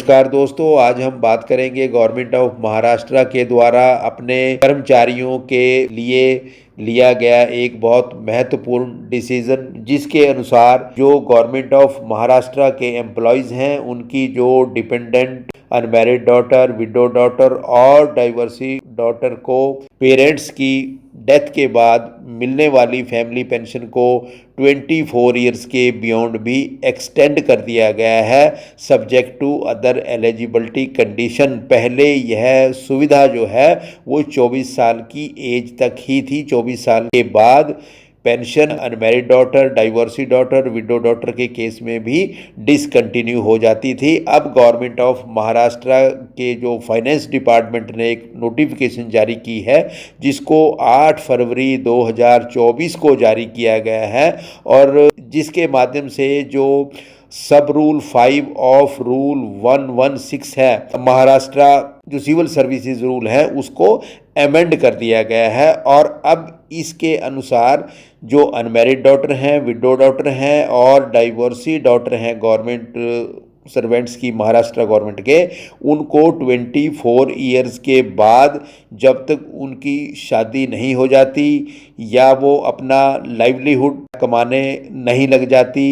नमस्कार दोस्तों, आज हम बात करेंगे गवर्नमेंट ऑफ महाराष्ट्र के द्वारा अपने कर्मचारियों के लिए लिया गया एक बहुत महत्वपूर्ण डिसीजन, जिसके अनुसार जो गवर्नमेंट ऑफ महाराष्ट्र के एम्प्लॉयज़ हैं उनकी जो dependent unmarried daughter, widow daughter और डाइवर्सी डॉटर को पेरेंट्स की डेथ के बाद मिलने वाली फैमिली पेंशन को 24 ईयर्स के बियॉन्ड भी एक्सटेंड कर दिया गया है, subject to other eligibility condition. पहले यह सुविधा जो है वो 24 साल की एज तक ही थी। 24 साल के बाद pension unmarried daughter, divorcee daughter, widow daughter के केस में भी डिसकंटिन्यू हो जाती थी। अब गवर्नमेंट ऑफ महाराष्ट्र के जो फाइनेंस डिपार्टमेंट ने एक नोटिफिकेशन जारी की है, जिसको 8 फरवरी 2024 को जारी किया गया है, और जिसके माध्यम से जो सब रूल 5 ऑफ रूल 116 है महाराष्ट्र जो सिविल सर्विसेज रूल है उसको अमेंड कर दिया गया है। और अब इसके अनुसार जो अनमैरिड डॉटर हैं, विडो डॉटर हैं और डाइवर्सी डॉटर हैं गवर्नमेंट सर्वेंट्स की, महाराष्ट्र गवर्नमेंट के, उनको 24 ईयर्स के बाद जब तक उनकी शादी नहीं हो जाती या वो अपना लाइवलीहुड कमाने नहीं लग जाती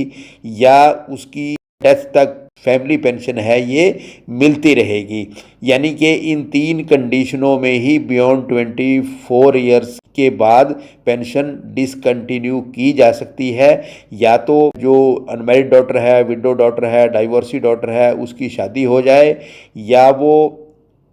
या उसकी डेथ तक फैमिली पेंशन है ये मिलती रहेगी। यानी कि इन 3 कंडीशनों में ही बियॉन्ड 24 ईयर्स के बाद पेंशन डिसकंटिन्यू की जा सकती है। या तो जो अनमैरिड डॉटर है, विडो डॉटर है, डाइवर्सी डॉटर है, उसकी शादी हो जाए या वो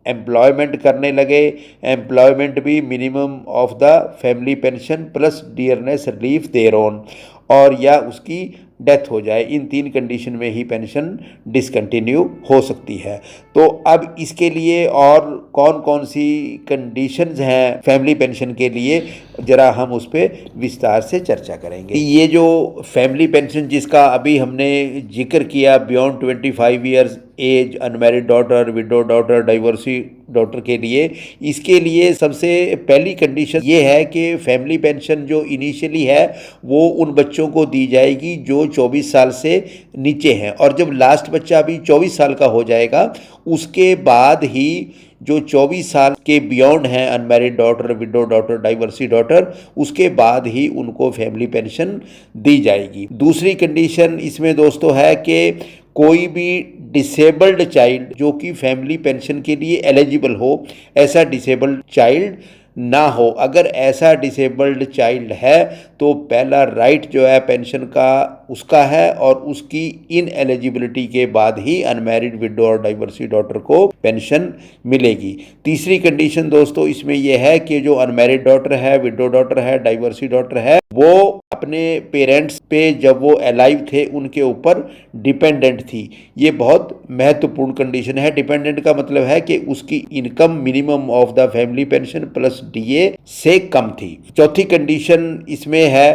एम्प्लॉयमेंट करने लगे, एम्प्लॉयमेंट भी minimum of the family pension plus dearness relief there on, और या उसकी डेथ हो जाए। इन 3 कंडीशन में ही पेंशन डिसकंटिन्यू हो सकती है। तो अब इसके लिए और कौन कौन सी कंडीशंस हैं फैमिली पेंशन के लिए, ज़रा हम उस पर विस्तार से चर्चा करेंगे। ये जो फैमिली पेंशन जिसका अभी हमने जिक्र किया, beyond 25 years age, unmarried daughter, widow daughter, divorcee daughter के लिए, इसके लिए सबसे पहली कंडीशन ये है कि फैमिली पेंशन जो इनिशियली है वो उन बच्चों को दी जाएगी जो 24 साल से नीचे हैं, और जब लास्ट बच्चा भी 24 साल का हो जाएगा उसके बाद ही जो 24 साल के बियॉन्ड हैं unmarried daughter, widow daughter, divorcee daughter, उसके बाद ही उनको फैमिली पेंशन दी जाएगी। दूसरी कंडीशन इसमें दोस्तों है कि कोई भी डिसेबल्ड चाइल्ड जो कि फैमिली पेंशन के लिए एलिजिबल हो, ऐसा डिसेबल्ड चाइल्ड ना हो। अगर ऐसा डिसेबल्ड चाइल्ड है तो पहला राइट जो है पेंशन का उसका है, और उसकी इन एलिजिबिलिटी के बाद ही अनमैरिड विडो और डाइवर्सी डॉटर को पेंशन मिलेगी। तीसरी कंडीशन दोस्तों इसमें यह है कि जो अनमैरिड डॉटर है, विडो डॉटर है, डाइवर्सी डॉटर है, वो अपने पेरेंट्स पे जब वो अलाइव थे उनके ऊपर डिपेंडेंट थी। ये बहुत महत्वपूर्ण कंडीशन है। डिपेंडेंट का मतलब है कि उसकी income minimum of the family pension plus DA से कम थी। चौथी कंडीशन इसमें है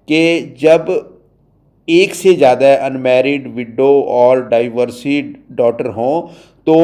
कि जब एक से ज़्यादा अनमैरिड विडो और डाइवर्सी डॉटर हों तो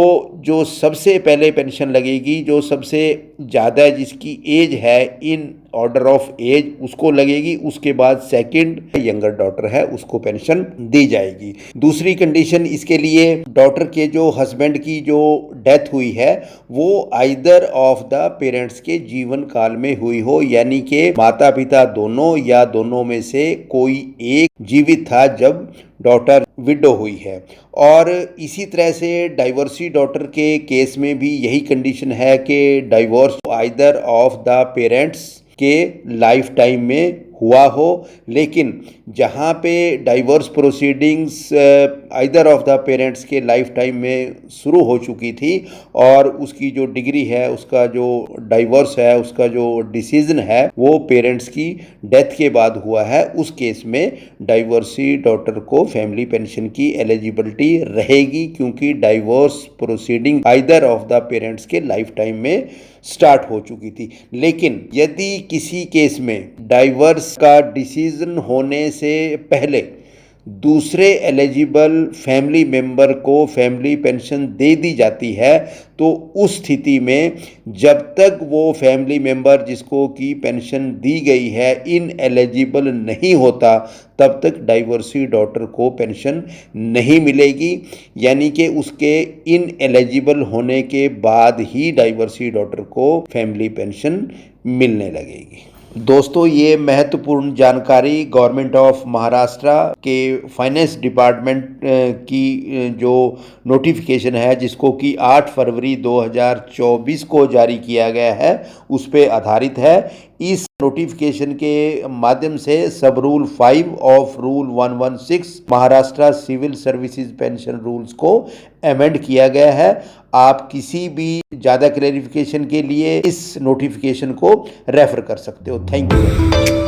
जो सबसे पहले पेंशन लगेगी, जो सबसे ज़्यादा जिसकी एज है इन ऑर्डर ऑफ एज, उसको लगेगी। उसके बाद सेकंड यंगर डॉटर है उसको पेंशन दी जाएगी। दूसरी कंडीशन इसके लिए डॉटर के जो हस्बैंड की जो डेथ हुई है वो आइदर ऑफ द पेरेंट्स के जीवन काल में हुई हो, यानी कि माता पिता दोनों या दोनों में से कोई एक जीवित था जब डॉटर विडो हुई है। और इसी तरह से डाइवर्सी डॉटर के केस में भी यही कंडीशन है कि divorce either of the parents के लाइफ टाइम में हुआ हो, लेकिन जहाँ पे divorce proceedings either of the parents के लाइफ टाइम में शुरू हो चुकी थी और उसकी जो डिग्री है, उसका जो डाइवोर्स है, उसका जो डिसीजन है वो पेरेंट्स की डेथ के बाद हुआ है, उस केस में डाइवर्सी डॉटर को फैमिली पेंशन की एलिजिबिलिटी रहेगी, क्योंकि divorce proceeding either of the parents के लाइफ टाइम में स्टार्ट हो चुकी थी। लेकिन यदि किसी केस में डाइवर्स का डिसीजन होने से पहले दूसरे एलिजिबल फैमिली मेंबर को फैमिली पेंशन दे दी जाती है, तो उस स्थिति में जब तक वो फैमिली मेंबर जिसको की पेंशन दी गई है इन एलिजिबल नहीं होता, तब तक डाइवोर्सी डॉटर को पेंशन नहीं मिलेगी। यानी कि उसके इन एलिजिबल होने के बाद ही डाइवोर्सी डॉटर को फैमिली पेंशन मिलने लगेगी। दोस्तों, ये महत्वपूर्ण जानकारी गवर्नमेंट ऑफ महाराष्ट्र के फाइनेंस डिपार्टमेंट की जो नोटिफिकेशन है, जिसको कि 8 फरवरी 2024 को जारी किया गया है, उस पे आधारित है। इस नोटिफिकेशन के माध्यम से sub rule 5 of rule 116 Maharashtra civil services pension rules को अमेंड किया गया है। आप किसी भी ज़्यादा क्लैरिफिकेशन के लिए इस नोटिफिकेशन को रेफर कर सकते हो। Thank you.